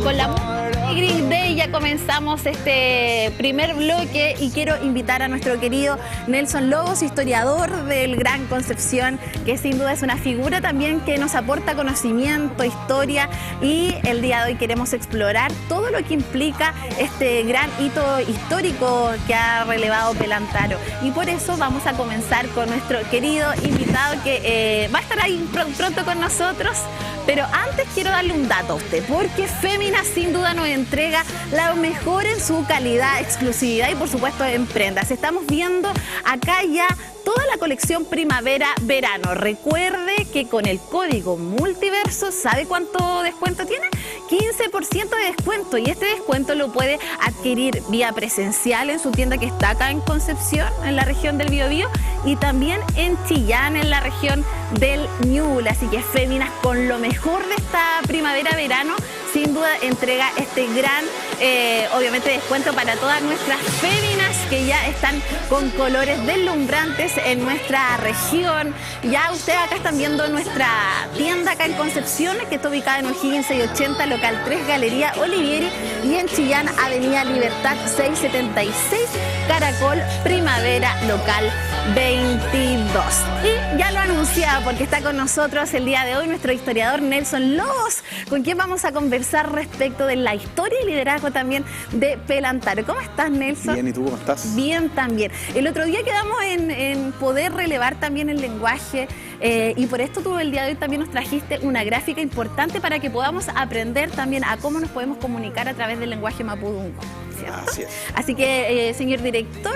con la Green Day ya comenzamos este primer bloque y quiero invitar a nuestro querido Nelson Lobos, historiador del Gran Concepción, que sin duda es una figura también que nos aporta conocimiento, historia, y el día de hoy queremos explorar todo lo que implica este gran hito histórico que ha relevado Pelantaro, y por eso vamos a comenzar con nuestro querido invitado que va a estar ahí pronto con nosotros. Pero antes quiero darle un dato a usted, porque Fémina sin duda nos entrega lo mejor en su calidad, exclusividad y por supuesto en prendas. Estamos viendo acá ya toda la colección primavera-verano. Recuerde que con el código Multiverso, ¿sabe cuánto descuento tiene? 15% de descuento, y este descuento lo puede adquirir vía presencial en su tienda que está acá en Concepción, en la región del Biobío, y también en Chillán, en la región del Ñuble. Así que Féminas, con lo mejor de esta primavera-verano, sin duda entrega este gran, obviamente, descuento para todas nuestras féminas que ya están con colores deslumbrantes en nuestra región. Ya ustedes acá están viendo nuestra tienda acá en Concepción, que está ubicada en O'Higgins 680, local 3, Galería Olivieri, y en Chillán, Avenida Libertad 676, Caracol, Primavera, local 22. Y ya lo anunciaba, porque está con nosotros el día de hoy nuestro historiador Nelson Lobos, con quien vamos a conversar respecto de la historia y liderazgo también de Pelantaro. ¿Cómo estás, Nelson? Bien, ¿y tú cómo estás? Bien también. El otro día quedamos en poder relevar también el lenguaje, y por esto tú el día de hoy también nos trajiste una gráfica importante para que podamos aprender también a cómo nos podemos comunicar a través del lenguaje mapudungun, ¿cierto? Así es. Así que, señor director,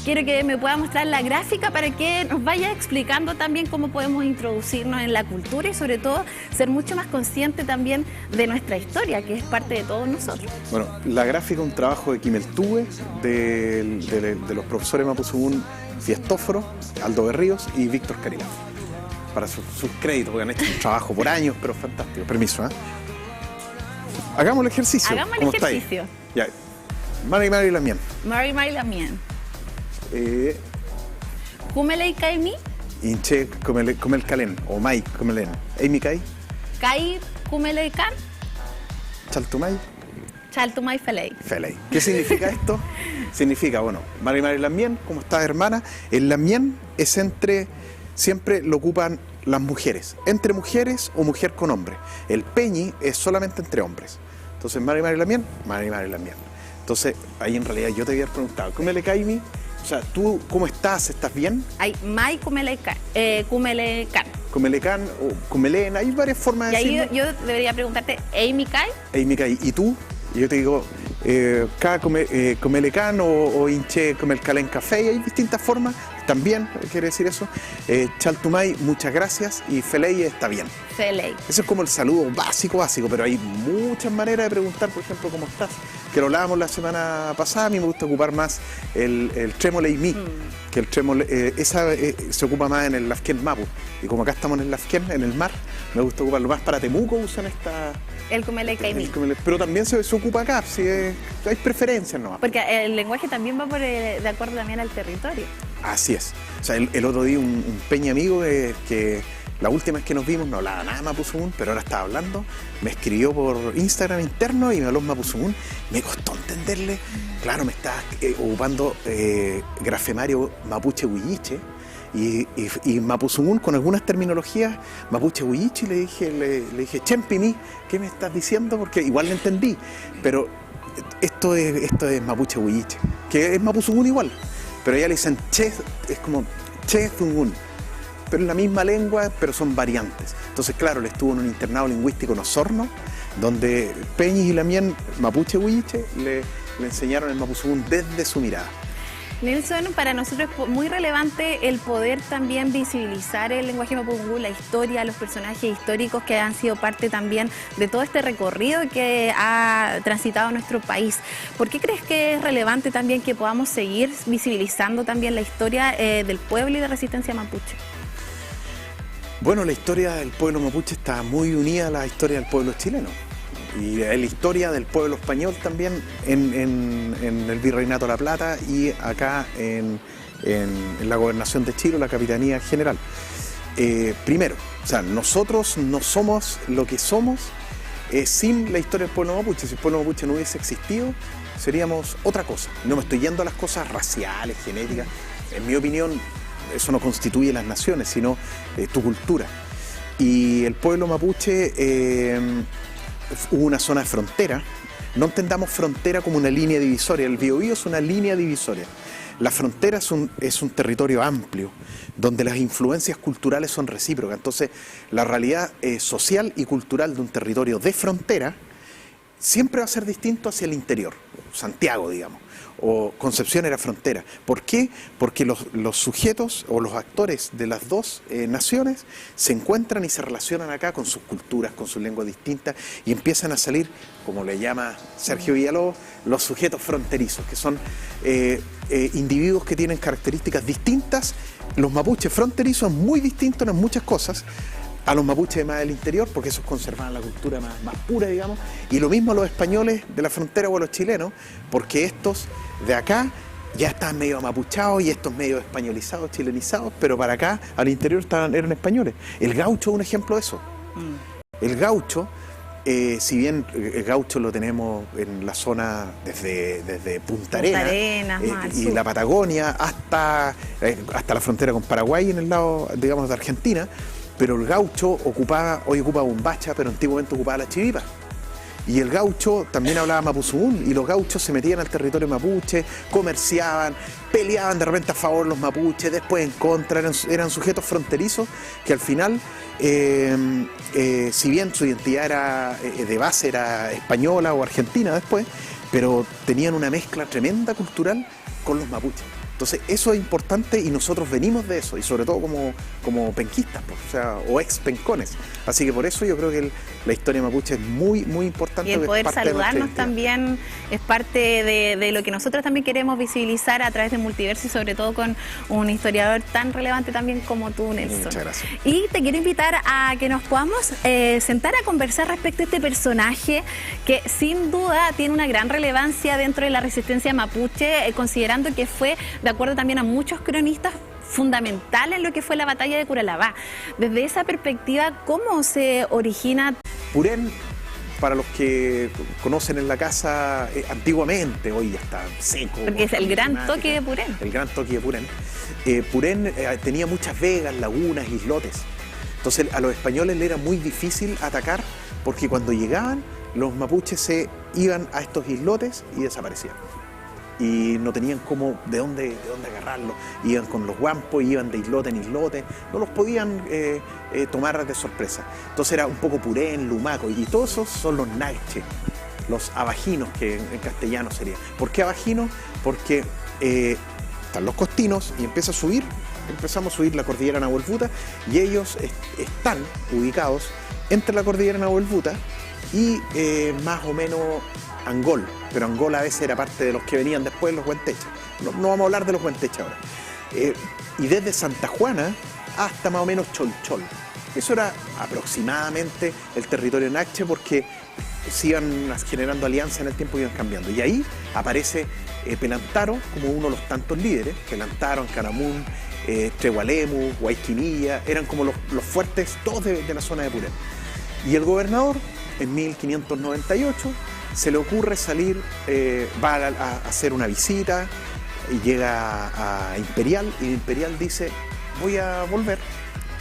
quiero que me pueda mostrar la gráfica para que nos vaya explicando también cómo podemos introducirnos en la cultura y sobre todo ser mucho más consciente también de nuestra historia, que es parte de todos nosotros. Bueno, la gráfica es un trabajo de Quimeltube, de los profesores Mapuzungún Fiestóforo, Aldo Berríos y Víctor Carilaf. Para sus créditos, porque han hecho un trabajo por años, pero fantástico. Permiso, ¿eh? Hagamos el ejercicio. Hagamos el ejercicio. Ya. Mari Lamien. Mari Lamien. Kumelei Kaimi. Inche Kumel Kalen, o Mai Kumelen. Amy Kai. Kai Kumelei Kan. Chaltumay. Chaltumay Felei. Felei. ¿Qué significa esto? Significa, bueno, Mari Lamien, ¿cómo estás, hermana? El Lamien es siempre lo ocupan las mujeres, entre mujeres o mujer con hombre. El Peñi es solamente entre hombres. Entonces, Mari Lamien, Mari Lamien. Entonces, ahí en realidad yo te había preguntado, Kumele Kaimi, o sea, ¿tú cómo estás? ¿Estás bien? Hay Mai Kumelekan. Kumelekan o Kumelen, hay varias formas de decirlo. Y ahí yo debería preguntarte, ¿Amy Kai? Amy Kai, ¿y tú? Y yo te digo, Kumelekan o Inche Kumelkalen Café, hay distintas formas. También quiere decir eso. Chaltumay, muchas gracias, y Felei está bien. Felei. Eso es como el saludo básico, pero hay muchas maneras de preguntar, por ejemplo, ¿cómo estás? Que lo hablábamos la semana pasada. A mí me gusta ocupar más el Tremolei Mi, que el Tremolei, se ocupa más en el Lafken Mapu, y como acá estamos en el Lafken, en el mar, me gusta ocuparlo más. Para Temuco usan esta... El Kumelei Kaimi. Pero también se ocupa acá, si hay preferencias, ¿no? Porque el lenguaje también va de acuerdo también al territorio. Así es. O sea, el otro día un peña amigo que la última vez que nos vimos no hablaba nada de Mapuzungún, pero ahora estaba hablando, me escribió por Instagram interno y me habló en Mapuzungún. Me costó entenderle. Claro, me estaba ocupando grafemario mapuche huilliche y Mapuzungún con algunas terminologías mapuche huilliche, y le dije, Chempimi, ¿qué me estás diciendo? Porque igual le entendí, pero esto es mapuche huilliche, que es Mapuzungún igual. Pero ella le dicen Che, es como Che Zungún, pero es la misma lengua, pero son variantes. Entonces, claro, él estuvo en un internado lingüístico en Osorno, donde Peñis y Lamien, mapuche huilliche, le enseñaron el Mapuzungún desde su mirada. Nelson, para nosotros es muy relevante el poder también visibilizar el lenguaje mapudungún, la historia, los personajes históricos que han sido parte también de todo este recorrido que ha transitado nuestro país. ¿Por qué crees que es relevante también que podamos seguir visibilizando también la historia del pueblo y de resistencia mapuche? Bueno, la historia del pueblo mapuche está muy unida a la historia del pueblo chileno. Y la historia del pueblo español también en el Virreinato de La Plata y acá en la Gobernación de Chile, la Capitanía General. Primero, o sea, nosotros no somos lo que somos sin la historia del pueblo mapuche. Si el pueblo mapuche no hubiese existido, seríamos otra cosa. No me estoy yendo a las cosas raciales, genéticas. En mi opinión, eso no constituye las naciones, sino tu cultura. Y el pueblo mapuche hubo una zona de frontera. No entendamos frontera como una línea divisoria. El Biobío es una línea divisoria. La frontera es un territorio amplio, donde las influencias culturales son recíprocas. Entonces, la realidad social y cultural de un territorio de frontera siempre va a ser distinto hacia el interior. Santiago, digamos, o Concepción era frontera. ¿Por qué? Porque los sujetos o los actores de las dos naciones se encuentran y se relacionan acá con sus culturas, con sus lenguas distintas, y empiezan a salir, como le llama Sergio Villalobos, los sujetos fronterizos, que son individuos que tienen características distintas. Los mapuches fronterizos muy distintos en muchas cosas a los mapuches más del interior, porque esos conservaban la cultura más pura, digamos, y lo mismo a los españoles de la frontera o a los chilenos, porque estos de acá ya estaban medio amapuchados y estos medio españolizados, chilenizados, pero para acá, al interior, eran españoles. El gaucho es un ejemplo de eso. El gaucho, si bien el gaucho lo tenemos en la zona desde Punta Arenas y la Patagonia hasta la frontera con Paraguay en el lado, digamos, de Argentina, pero el gaucho hoy ocupa Bombacha, pero antiguamente ocupaba la Chivipa. Y el gaucho también hablaba mapuzungún, y los gauchos se metían al territorio mapuche, comerciaban, peleaban de repente a favor de los mapuches, después en contra, eran sujetos fronterizos que al final, si bien su identidad de base era española o argentina después, pero tenían una mezcla tremenda cultural con los mapuches. Entonces eso es importante y nosotros venimos de eso, y sobre todo como penquistas, pues, o ex pencones. Así que por eso yo creo que la historia mapuche es muy, muy importante. Y el poder saludarnos también es parte de lo que nosotros también queremos visibilizar a través de Multiverso, y sobre todo con un historiador tan relevante también como tú, Nelson. Muchas gracias. Y te quiero invitar a que nos podamos sentar a conversar respecto a este personaje que sin duda tiene una gran relevancia dentro de la resistencia mapuche, considerando que fue, de acuerdo también a muchos cronistas, fundamental en lo que fue la batalla de Curalabá. Desde esa perspectiva, ¿cómo se origina? Purén, para los que conocen en la casa antiguamente, hoy ya está seco. Porque es el gran toque de Purén. El gran toque de Purén. Purén tenía muchas vegas, lagunas, islotes. Entonces a los españoles le era muy difícil atacar, porque cuando llegaban, los mapuches se iban a estos islotes y desaparecían. Y no tenían de dónde agarrarlo. Iban con los guampos, iban de islote en islote, no los podían tomar de sorpresa. Entonces era un poco Purén, Lumaco, y todos esos son los nalches, los abajinos, que en castellano sería. ¿Por qué abajinos? Porque están los costinos y empezamos a subir la cordillera Nahuel Buta, y ellos están ubicados entre la cordillera Nahuel Buta y más o menos Angol, pero Angol a veces era parte de los que venían después, los Huentechas. No vamos a hablar de los Huentechas ahora. Y desde Santa Juana hasta más o menos Cholchol. Eso era aproximadamente el territorio Nacche, porque se iban generando alianzas en el tiempo y iban cambiando. Y ahí aparece Pelantaro como uno de los tantos líderes. Pelantaro, Ancanamun, Trehualemu, Guayquinilla, eran como los fuertes todos de la zona de Purén. Y el gobernador, en 1598, se le ocurre salir, va a hacer una visita y llega a Imperial, y Imperial dice: voy a volver.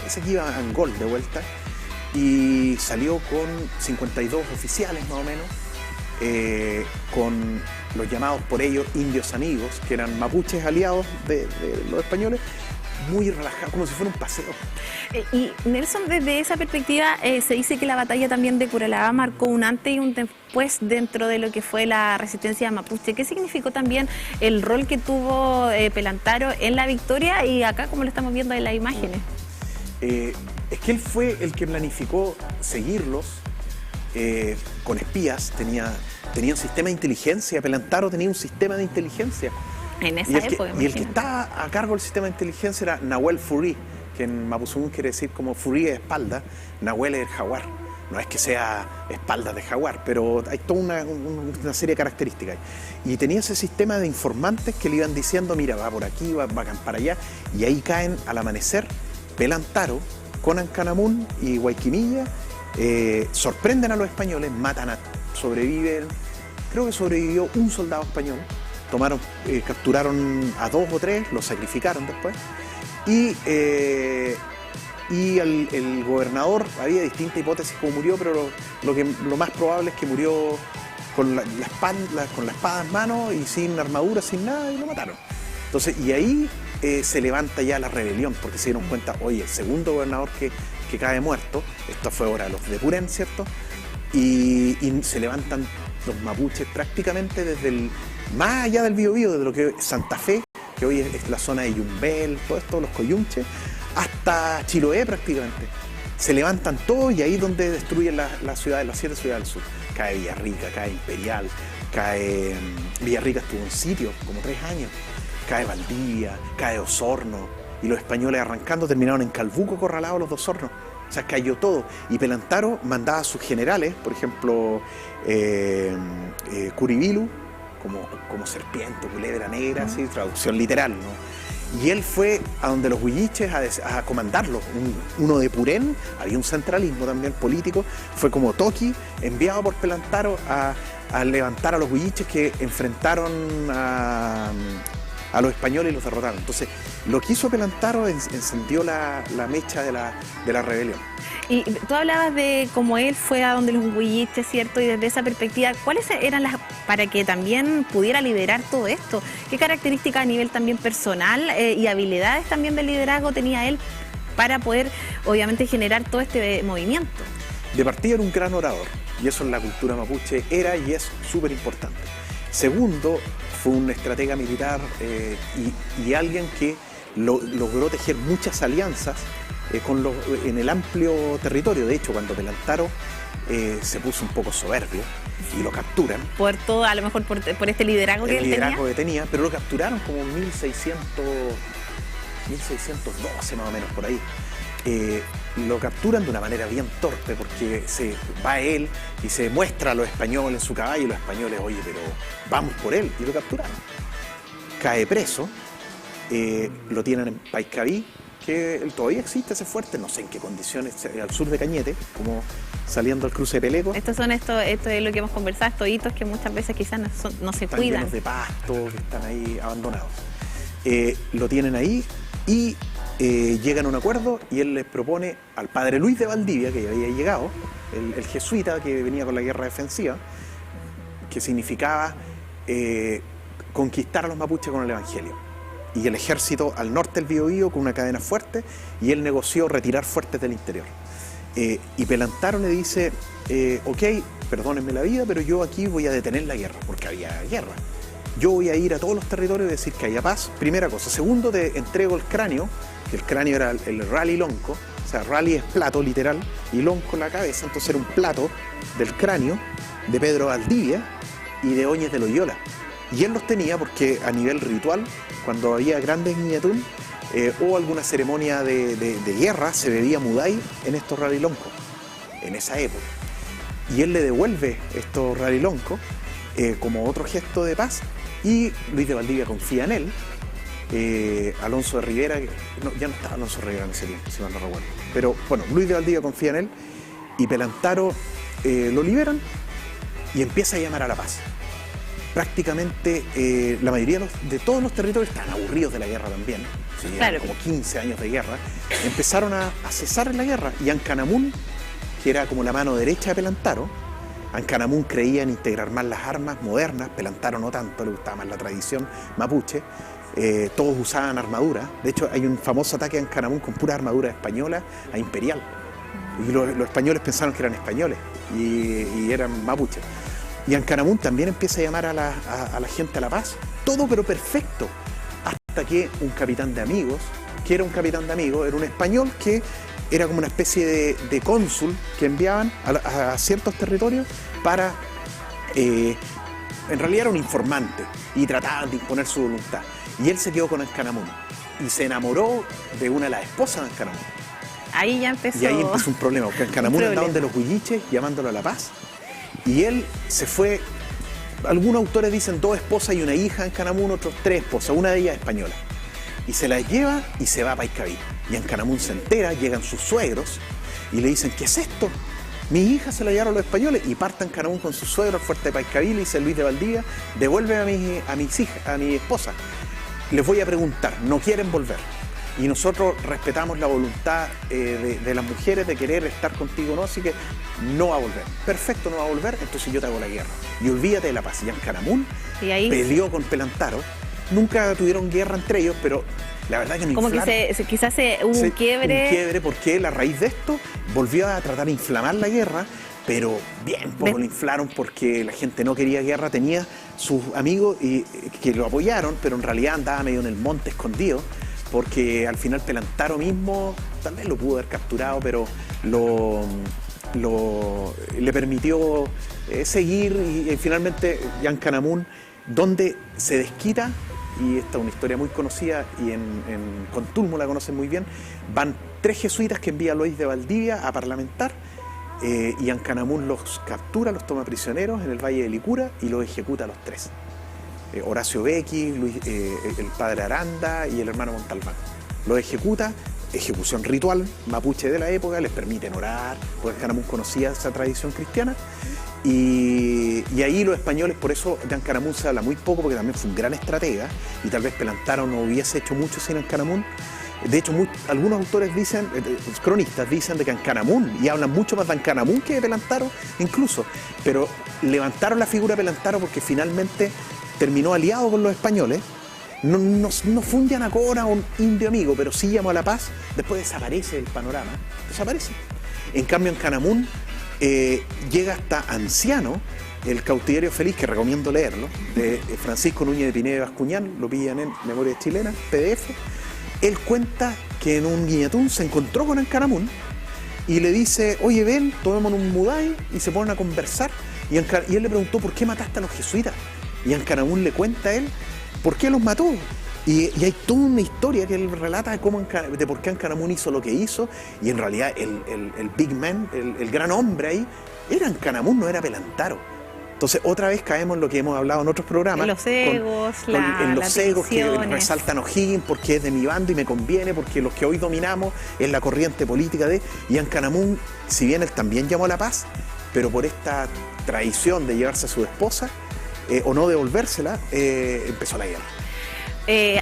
Ese que iba a Angol de vuelta, y salió con 52 oficiales más o menos, con los llamados por ellos indios amigos, que eran mapuches aliados de los españoles, muy relajado, como si fuera un paseo. Y Nelson, desde esa perspectiva, se dice que la batalla también de Curalabá marcó un antes y un después dentro de lo que fue la resistencia mapuche. ¿Qué significó también el rol que tuvo Pelantaro en la victoria, y acá como lo estamos viendo en las imágenes? Es que él fue el que planificó seguirlos con espías, tenía un sistema de inteligencia. Pelantaro tenía un sistema de inteligencia. En esa época, y el que estaba a cargo del sistema de inteligencia era Nahuel Furí, que en mapuzungún quiere decir como Furí es espalda, Nahuel es el jaguar. No es que sea espalda de jaguar, pero hay toda una serie de características. Y tenía ese sistema de informantes que le iban diciendo: mira, va por aquí, va para allá, y ahí caen al amanecer Pelantaro con Ancanamun y Guayquinilla sorprenden a los españoles, sobreviven, creo que sobrevivió un soldado español, capturaron a 2 o 3, los sacrificaron después, y el gobernador, había distintas hipótesis cómo murió, pero lo más probable es que murió con la espada en mano y sin armadura, sin nada, y lo mataron. Entonces, y ahí se levanta ya la rebelión, porque se dieron cuenta, oye, el segundo gobernador que cae muerto, esto fue ahora los de Purén, ¿cierto? Y se levantan los mapuches prácticamente desde más allá del Biobío, desde lo que es Santa Fe, que hoy es la zona de Yumbel, todo esto, los Coyunches, hasta Chiloé prácticamente. Se levantan todos y ahí es donde destruyen las 7 ciudades del sur. Cae Villarrica, cae Imperial, Villarrica estuvo en sitio como 3 años, cae Valdivia, cae Osorno, y los españoles arrancando terminaron en Calbuco acorralados los 2 hornos. O sea, cayó todo. Y Pelantaro mandaba a sus generales, por ejemplo, Curibilu, como serpiente, culebra negra, así, traducción literal, ¿no? Y él fue a donde los huilliches a comandarlos. Uno de Purén, había un centralismo también político, fue como Toqui, enviado por Pelantaro a levantar a los huilliches que enfrentaron a los españoles y los derrotaron. Entonces, lo que hizo Pelantaro encendió la mecha de la rebelión. Y tú hablabas de cómo él fue a donde los huilliches, ¿cierto? Y desde esa perspectiva, ¿cuáles eran para que también pudiera liderar todo esto? ¿Qué características a nivel también personal y habilidades también de liderazgo tenía él para poder, obviamente, generar todo este movimiento? De partida era un gran orador, y eso en la cultura mapuche era y es súper importante. Segundo, fue un estratega militar y alguien que logró tejer muchas alianzas en el amplio territorio. De hecho, cuando Pelantaro se puso un poco soberbio y lo capturan. Por todo, a lo mejor por este liderazgo que él tenía. El liderazgo que tenía, pero lo capturaron como en 1612 más o menos, por ahí. Lo capturan de una manera bien torpe, porque va él y se muestra a los españoles en su caballo, y los españoles, oye, pero vamos por él, y lo capturaron. Cae preso, lo tienen en Paiscaví, que todavía existe ese fuerte, no sé en qué condiciones, al sur de Cañete, como saliendo al cruce de Peleco. Esto es lo que hemos conversado, estos hitos que muchas veces quizás no se están cuidan. Llenos de pasto, que están ahí abandonados. Lo tienen ahí y llegan a un acuerdo, y él les propone al padre Luis de Valdivia, que había llegado, el jesuita que venía con la guerra defensiva, que significaba conquistar a los mapuches con el evangelio. Y el ejército al norte del Biobío con una cadena fuerte, y él negoció retirar fuertes del interior. Y Pelantaro le dice, ok, perdónenme la vida, pero yo aquí voy a detener la guerra, porque había guerra. Yo voy a ir a todos los territorios y decir que haya paz, primera cosa. Segundo, te entrego el cráneo, que el cráneo era el rally lonco, o sea, rally es plato literal, y lonco la cabeza, entonces era un plato del cráneo de Pedro Valdivia y de Óñez de Loyola. Y él los tenía porque a nivel ritual, cuando había grandes guiñatún o alguna ceremonia de guerra, se bebía mudai en estos raliloncos, en esa época. Y él le devuelve estos raliloncos como otro gesto de paz, y Luis de Valdivia confía en él. Alonso de Rivera, ya no estaba Alonso de Rivera en ese tiempo, si mal no recuerdo. Pero bueno, Luis de Valdivia confía en él, y Pelantaro lo liberan y empieza a llamar a la paz. Prácticamente la mayoría de todos los territorios estaban aburridos de la guerra también, ¿sí? Claro. Como 15 años de guerra, empezaron a cesar en la guerra, y Ancanamun, que era como la mano derecha de Pelantaro, Ancanamun creía en integrar más las armas modernas, Pelantaro no tanto, le gustaba más la tradición mapuche. Todos usaban armadura, de hecho hay un famoso ataque a Ancanamun con pura armadura española a Imperial, y los españoles pensaron que eran españoles y eran mapuches. Y Ancanamun también empieza a llamar a la gente a la paz, todo pero perfecto, hasta que un capitán de amigos, que era un capitán de amigos, era un español que era como una especie de cónsul que enviaban a ciertos territorios para, en realidad era un informante, y trataban de imponer su voluntad. Y él se quedó con Ancanamun y se enamoró de una de las esposas de Ancanamun. Ahí ya empezó. Y ahí empezó un problema, porque Ancanamun andaba de los huilliches llamándolo a la paz. Y él se fue, algunos autores dicen 2 esposas y una hija en Ancanamun, otros 3 esposas, una de ellas española. Y se las lleva y se va a Paiscaví. Y Ancanamun se entera, llegan sus suegros y le dicen, ¿qué es esto? Mi hija se la llevaron los españoles y partan Canaún con su suegro al fuerte de Paiscavila y dice Luis de Valdivia, devuelve a mis hijas, a mi esposa. Les voy a preguntar, no quieren volver. Y nosotros respetamos la voluntad de las mujeres de querer estar contigo, ¿no? Así que no va a volver. Perfecto, no va a volver, entonces yo te hago la guerra. Y olvídate de la paz. Y Ancanamun peleó con Pelantaro. Nunca tuvieron guerra entre ellos, pero la verdad que no como inflaron. Que quizás hubo un quiebre. Un quiebre porque él a raíz de esto volvió a tratar de inflamar la guerra, pero bien poco lo inflaron porque la gente no quería guerra, tenía sus amigos que lo apoyaron, pero en realidad andaba medio en el monte escondido, porque al final Pelantaro mismo también lo pudo haber capturado, pero le permitió seguir y finalmente Ancanamun, donde se desquita, y esta es una historia muy conocida y en Contulmo la conocen muy bien, van 3 jesuitas que envía Luis de Valdivia a parlamentar y Ancanamun los captura, los toma prisioneros en el Valle de Licura y los ejecuta a los 3. Horacio Becchi, el padre Aranda y el hermano Montalbán. Los ejecuta, ejecución ritual mapuche de la época, les permiten orar, porque Ancanamun conocía esa tradición cristiana. Y ahí los españoles, por eso de Ancanamun se habla muy poco, porque también fue un gran estratega y tal vez Pelantaro no hubiese hecho mucho sin Ancanamun. De hecho, algunos autores dicen, cronistas dicen de que Ancanamun, y hablan mucho más de Ancanamun que de Pelantaro incluso, pero levantaron la figura de Pelantaro porque finalmente terminó aliado con los españoles. No fue un Yanacona o un indio amigo, pero sí llamó a la paz. Después desaparece del panorama, desaparece. En cambio, Ancanamun llega hasta Anciano, el cautiverio feliz, que recomiendo leerlo, de Francisco Núñez de Pineda y Bascuñán, lo pillan en Memorias Chilenas, PDF. Él cuenta que en un guiñatún se encontró con Ancanamun y le dice, oye, ven, tomémonos un muday, y se ponen a conversar. Y él le preguntó, ¿por qué mataste a los jesuitas? Y Ancanamun le cuenta a él por qué los mató. Y hay toda una historia que él relata de por qué Ancanamun hizo lo que hizo. Y en realidad el big man, el gran hombre ahí, era Ancanamun, no era Pelantaro. Entonces otra vez caemos en lo que hemos hablado en otros programas. Los egos, en los egos que divisiones. resaltan O'Higgins porque es de mi bando y me conviene, porque los que hoy dominamos es la corriente política de... Y Ancanamun, si bien él también llamó a la paz, pero por esta traición de llevarse a su esposa, o no devolvérsela, empezó la guerra.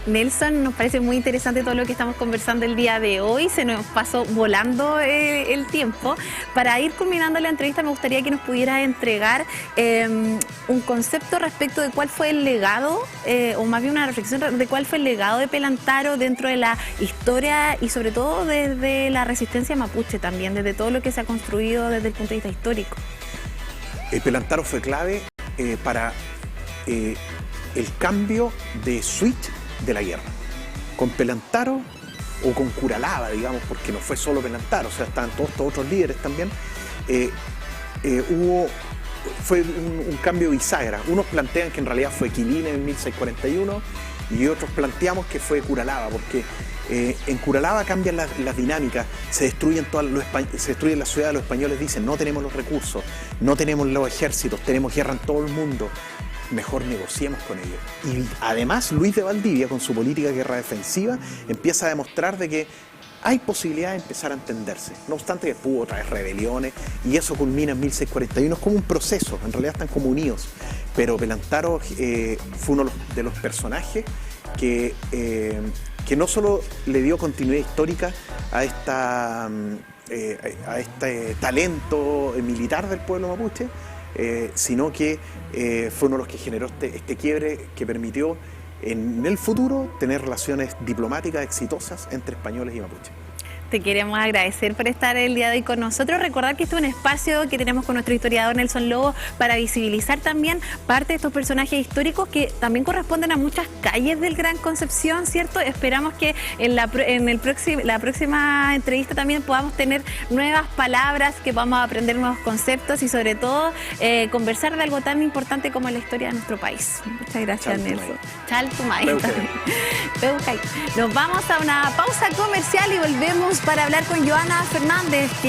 Nelson, nos parece muy interesante todo lo que estamos conversando el día de hoy. Se nos pasó volando el tiempo. Para ir culminando la entrevista, me gustaría que nos pudieras entregar un concepto respecto de cuál fue el legado, o más bien una reflexión de cuál fue el legado de Pelantaro dentro de la historia y sobre todo desde la resistencia mapuche también, desde todo lo que se ha construido desde el punto de vista histórico. Pelantaro fue clave para el cambio de switch de la guerra. Con Pelantaro, o con Curalaba, digamos, porque no fue solo Pelantaro, o sea, estaban todos estos otros líderes también, fue un cambio bisagra. Unos plantean que en realidad fue Quilín en 1641 y otros planteamos que fue Curalaba, porque en Curalaba cambian las dinámicas, se destruyen las ciudades, los españoles dicen no tenemos los recursos, no tenemos los ejércitos, tenemos guerra en todo el mundo, mejor negociemos con ellos. Y además Luis de Valdivia, con su política de guerra defensiva, empieza a demostrar de que hay posibilidad de empezar a entenderse. No obstante que hubo otras rebeliones y eso culmina en 1641, es como un proceso, en realidad están como unidos. Pero Pelantaro fue uno de los personajes que no solo le dio continuidad histórica a este talento militar del pueblo mapuche, sino que fue uno de los que generó este quiebre que permitió en el futuro tener relaciones diplomáticas exitosas entre españoles y mapuches. Te queremos agradecer por estar el día de hoy con nosotros. Recordar que este es un espacio que tenemos con nuestro historiador Nelson Lobo para visibilizar también parte de estos personajes históricos que también corresponden a muchas calles del Gran Concepción, ¿cierto? Esperamos que en la próxima entrevista también podamos tener nuevas palabras, que podamos aprender nuevos conceptos y sobre todo conversar de algo tan importante como la historia de nuestro país. Muchas gracias, Nelson. Chaltumay. Nos vamos a una pausa comercial y volvemos para hablar con Joana Fernández.